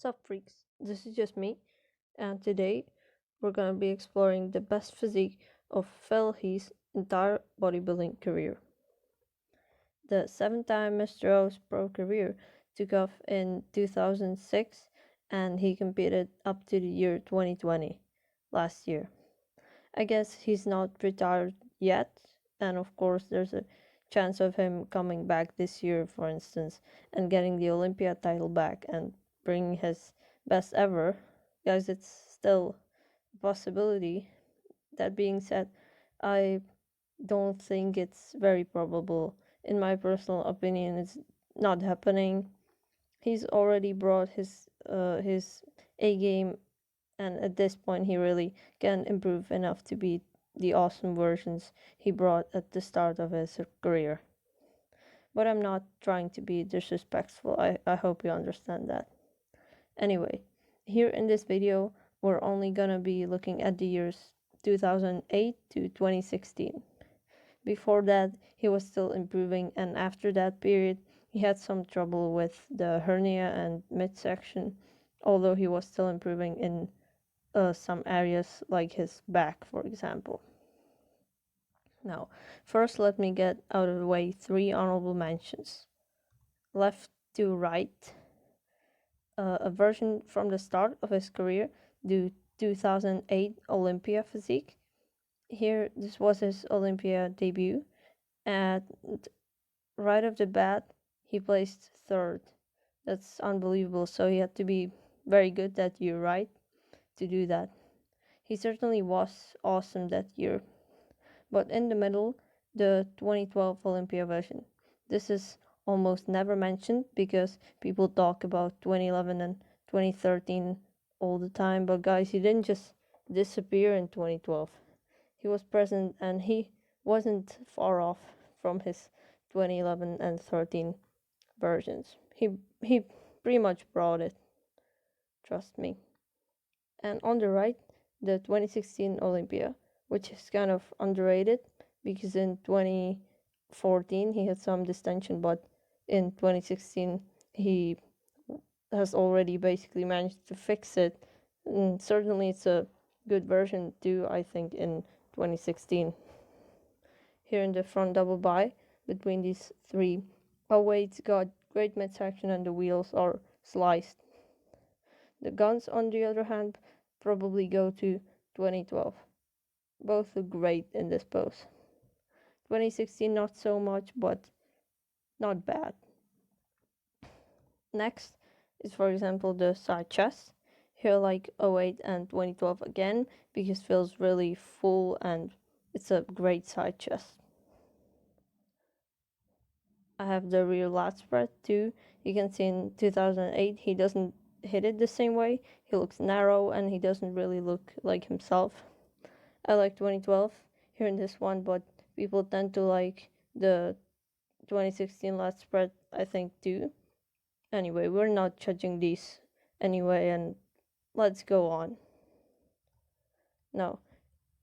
Sup freaks, this is just me, and today we're gonna be exploring the best physique of Phil Heath's entire bodybuilding career. The 7-time Mr. O's pro career took off in 2006 and he competed up to the year 2020, last year. I guess he's not retired yet, and of course there's a chance of him coming back this year, for instance, and getting the Olympia title back and bringing his best ever. Guys, it's still a possibility. That being said, I don't think it's very probable. In my personal opinion, it's not happening. He's already brought his A game, and at this point he really can improve enough to beat the awesome versions he brought at the start of his career. But I'm not trying to be disrespectful. I hope you understand that. Anyway, here in this video we're only gonna be looking at the years 2008 to 2016. Before that he was still improving, and after that period he had some trouble with the hernia and midsection, although he was still improving in some areas like his back, for example. Now, first let me get out of the way 3 honorable mentions. Left to right, a version from the start of his career, the 2008 Olympia physique. Here, this was his Olympia debut, and right off the bat, he placed 3rd. That's unbelievable, so he had to be very good that year, right, to do that. He certainly was awesome that year. But in the middle, the 2012 Olympia version. This is almost never mentioned because people talk about 2011 and 2013 all the time. But guys, he didn't just disappear in 2012. He was present and he wasn't far off from his 2011 and 13 versions. He pretty much brought it. Trust me. And on the right, the 2016 Olympia, which is kind of underrated because in 2014 he had some distension, but in 2016 he has already basically managed to fix it, and certainly it's a good version too, I think, in 2016. Here in the front double bi between these 3, weights got great midsection and the wheels are sliced. The guns, on the other hand, probably go to 2012. Both look great in this pose. 2016 not so much, but not bad. Next is, for example, the side chest. Here like 08 and 2012 again, because it feels really full and it's a great side chest. I have the rear lat spread too. You can see in 2008 he doesn't hit it the same way. He looks narrow and he doesn't really look like himself. I like 2012 here in this one, but people tend to like the 2016 lat spread, I think, too. Anyway, we're not judging these anyway, and let's go on. Now,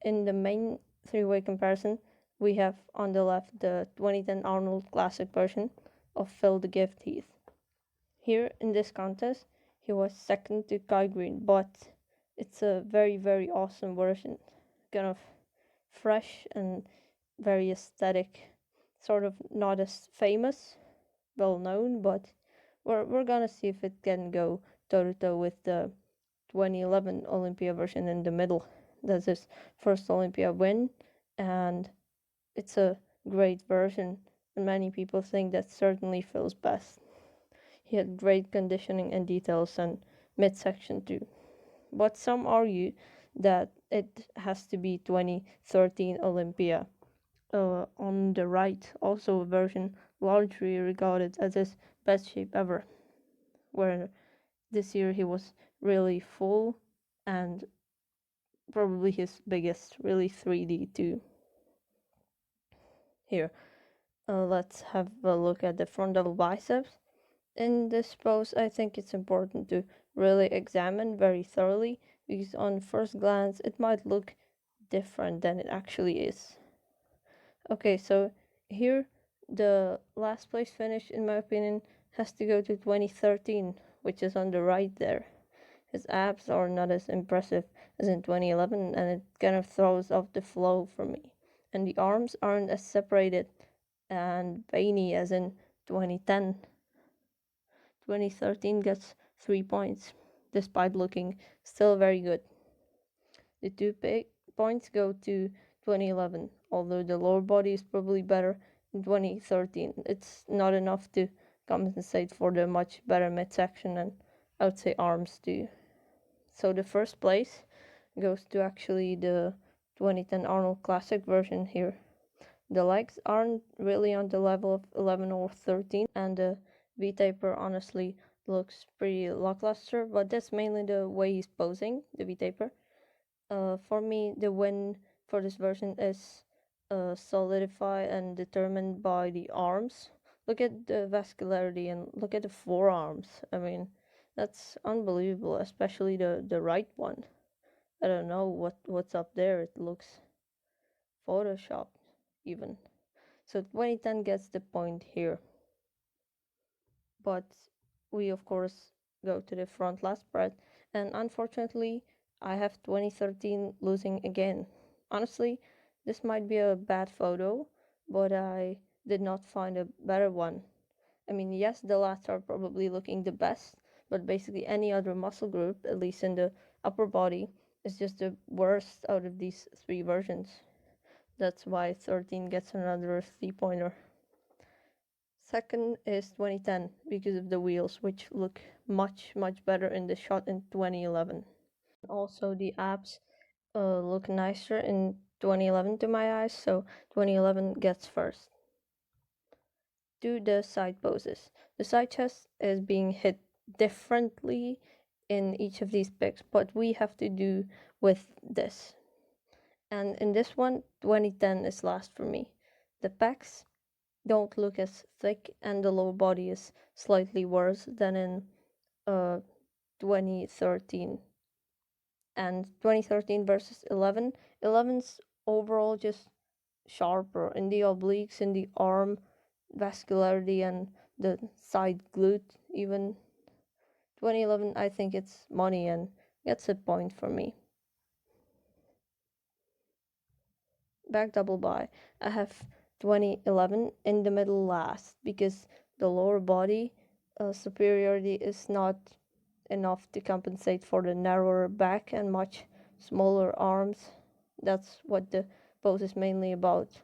in the main 3-way comparison, we have on the left the 2010 Arnold Classic version of Phil The Gift Heath. Here in this contest, he was 2nd to Kai Green, but it's a very, very awesome version. Kind of fresh and very aesthetic, sort of not as famous, well known, but we're gonna see if it can go toe-to-toe with the 2011 Olympia version in the middle. That's his first Olympia win, and it's a great version, and many people think that certainly Phil's best. He had great conditioning and details and midsection too. But some argue that it has to be 2013 Olympia. On the right, also a version largely regarded as his best shape ever, where this year he was really full and probably his biggest, really 3D too. Here, let's have a look at the front double biceps. In this pose, I think it's important to really examine very thoroughly, because on first glance it might look different than it actually is. Okay, so here the last place finish, in my opinion, has to go to 2013, which is on the right there. His abs are not as impressive as in 2011, and it kind of throws off the flow for me. And the arms aren't as separated and veiny as in 2010. 2013 gets 3 points, despite looking still very good. The 2 points go to 2011, although the lower body is probably better in 2013. It's not enough to compensate for the much better midsection, and I would say arms too. So the first place goes to actually the 2010 Arnold Classic version here. The legs aren't really on the level of 11 or 13, and the V-taper honestly looks pretty lackluster, but that's mainly the way he's posing, the V-taper. For me, the win for this version is solidified and determined by the arms. Look at the vascularity and look at the forearms. I mean, that's unbelievable, especially the right one. I don't know what's up there. It looks photoshopped even. So 2010 gets the point here. But we of course go to the front last spread, and unfortunately I have 2013 losing again. Honestly, this might be a bad photo, but I did not find a better one. I mean, yes, the lats are probably looking the best, but basically any other muscle group, at least in the upper body, is just the worst out of these 3 versions. That's why 13 gets another 3-pointer. Second is 2010 because of the wheels, which look much better in the shot in 2011. Also, the abs look nicer in 2011 to my eyes, so 2011 gets first. Do the side poses. The side chest is being hit differently in each of these pics, but we have to do with this. And in this one, 2010 is last for me. The pecs don't look as thick, and the lower body is slightly worse than in 2013. And 2013 versus 11, 11's overall just sharper in the obliques, in the arm vascularity, and the side glute even. 2011, I think it's money and gets a point for me. Back double by, I have 2011 in the middle last because the lower body superiority is not enough to compensate for the narrower back and much smaller arms. That's what the pose is mainly about.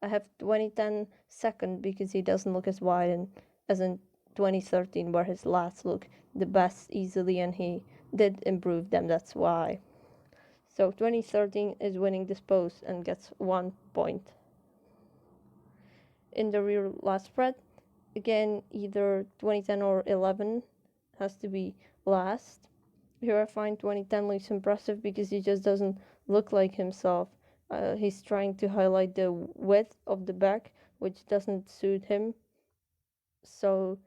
I have 2010 second because he doesn't look as wide as in 2013, where his lats look the best easily, and he did improve them, that's why. So 2013 is winning this pose and gets 1 point. In the rear last spread, again, either 2010 or 11 has to be last. Here I find 2010 looks impressive because he just doesn't look like himself. He's trying to highlight the width of the back, which doesn't suit him. So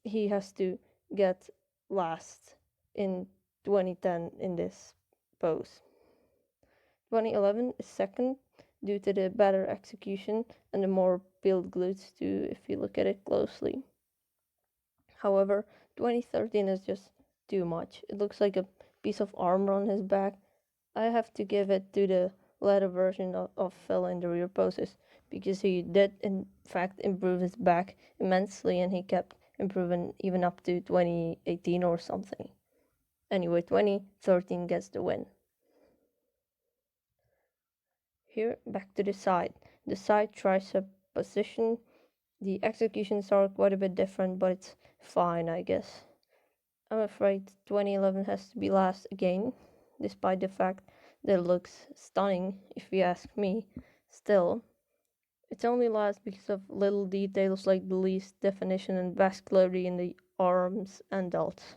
he has to get last in 2010 in this pose. 2011 is second due to the better execution and the more built glutes too, if you look at it closely. However, 2013 is just too much. It looks like a piece of armor on his back. I have to give it to the latter version of Phil in the rear poses, because he did in fact improve his back immensely, and he kept improving even up to 2018 or something. Anyway, 2013 gets the win. Here, back to the side tricep position. The executions are quite a bit different, but it's fine, I guess. I'm afraid 2011 has to be last again, despite the fact that it looks stunning, if you ask me. Still, it's only last because of little details like the least definition and vascularity in the arms and delts.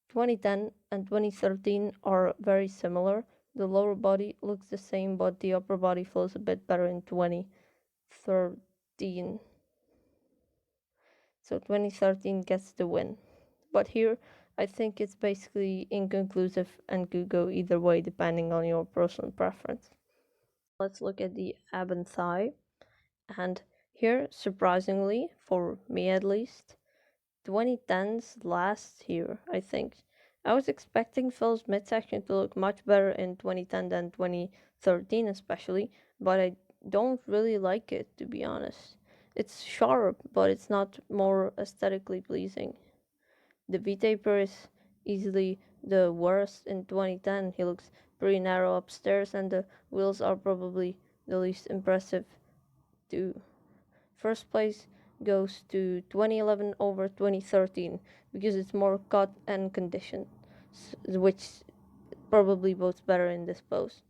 2010 and 2013 are very similar. The lower body looks the same, but the upper body flows a bit better in 2013. So 2013 gets the win. But here, I think it's basically inconclusive and could go either way depending on your personal preference. Let's look at the ab and thigh. And here, surprisingly, for me at least, 2010's last year, I think. I was expecting Phil's midsection to look much better in 2010 than 2013, especially, but I don't really like it, to be honest. It's sharp, but it's not more aesthetically pleasing. The V-taper is easily the worst in 2010. He looks pretty narrow upstairs, and the wheels are probably the least impressive, too. First place goes to 2011 over 2013 because it's more cut and conditioned, which probably both better in this pose.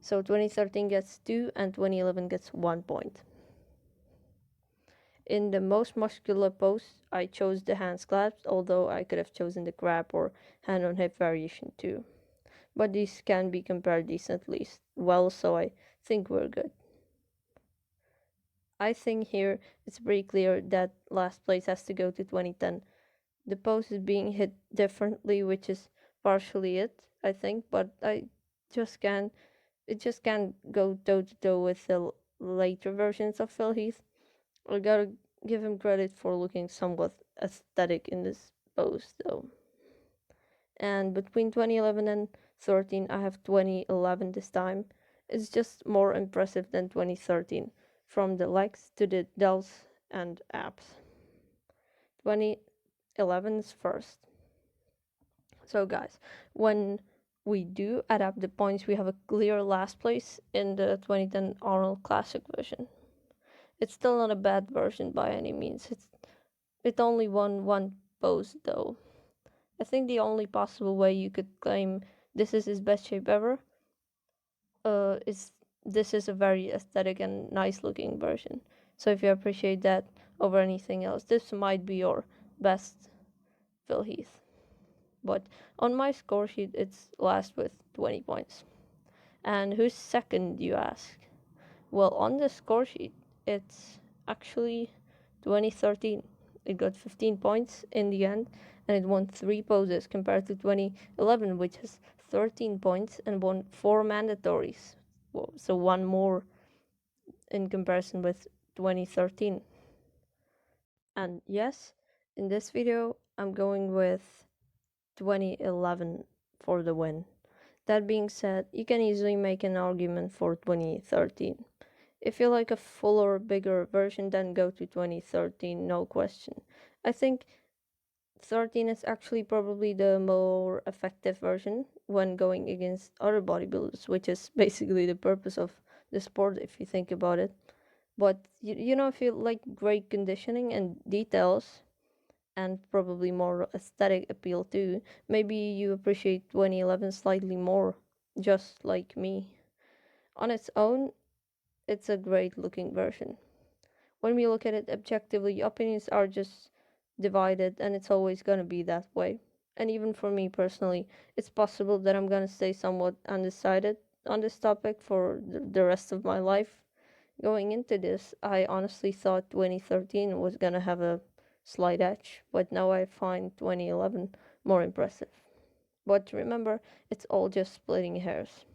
So 2013 gets 2 and 2011 gets 1 point. In the most muscular pose, I chose the hands clasped, although I could have chosen the grab or hand on hip variation too. But these can be compared decently well, so I think we're good. I think here it's pretty clear that last place has to go to 2010. The pose is being hit differently, which is partially it, I think, but it just can't go toe to toe with the later versions of Phil Heath. I gotta give him credit for looking somewhat aesthetic in this pose, though. And between 2011 and 13, I have 2011 this time. It's just more impressive than 2013, from the legs to the delts and abs. 2011's first. So guys, when we do add up the points, we have a clear last place in the 2010 Arnold Classic version. It's still not a bad version by any means. It only won one pose though. I think the only possible way you could claim this is his best shape ever is this is a very aesthetic and nice looking version. So if you appreciate that over anything else, this might be your best Phil Heath. But on my score sheet, it's last with 20 points. And who's second, you ask? Well, on the score sheet, it's actually 2013. It got 15 points in the end, and it won 3 poses compared to 2011, which has 13 points and won 4 mandatories. So one more in comparison with 2013. And yes, in this video, I'm going with 2011 for the win. That being said, you can easily make an argument for 2013. If you like a fuller, bigger version, then go to 2013, no question. I think 13 is actually probably the more effective version when going against other bodybuilders, which is basically the purpose of the sport if you think about it. But you know, if you like great conditioning and details, and probably more aesthetic appeal too, maybe you appreciate 2011 slightly more, just like me. On its own, it's a great looking version. When we look at it objectively, opinions are just divided, and it's always gonna be that way. And even for me personally, it's possible that I'm gonna stay somewhat undecided on this topic for the rest of my life. Going into this, I honestly thought 2013 was gonna have a slight edge, but now I find 2011 more impressive. But remember, it's all just splitting hairs.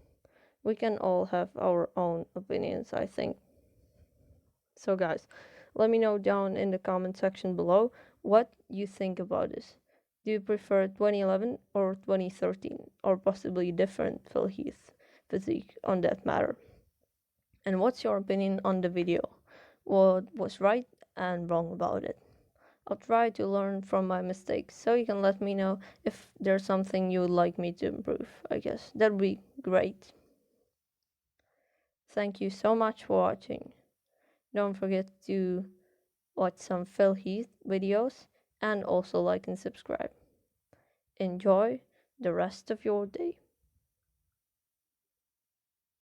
We can all have our own opinions, I think. So guys, let me know down in the comment section below what you think about this. Do you prefer 2011 or 2013, or possibly different Phil Heath physique on that matter? And what's your opinion on the video? What was right and wrong about it? I'll try to learn from my mistakes, so you can let me know if there's something you would like me to improve, I guess. That'd be great. Thank you so much for watching. Don't forget to watch some Phil Heath videos and also like and subscribe. Enjoy the rest of your day.